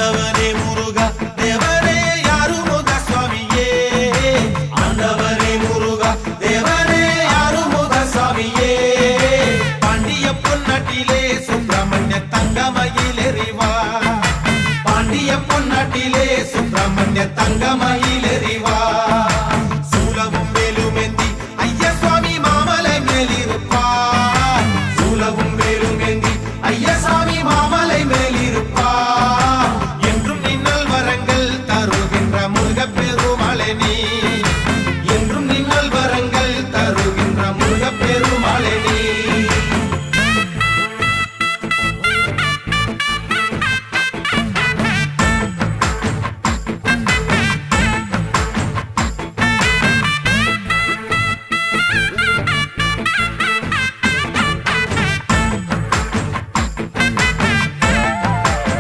ஆண்டவனே முருகா தேவனே ஆறுமுக சுவாமியே ஆண்டவனே முருகா தேவனே ஆறுமுக சுவாமியே பாண்டிய பொன்னாட்டிலே சுப்பிரமணிய தங்கமயிலேறிவா பாண்டிய பொன்னாட்டிலே சுப்பிரமணிய தங்கமயில்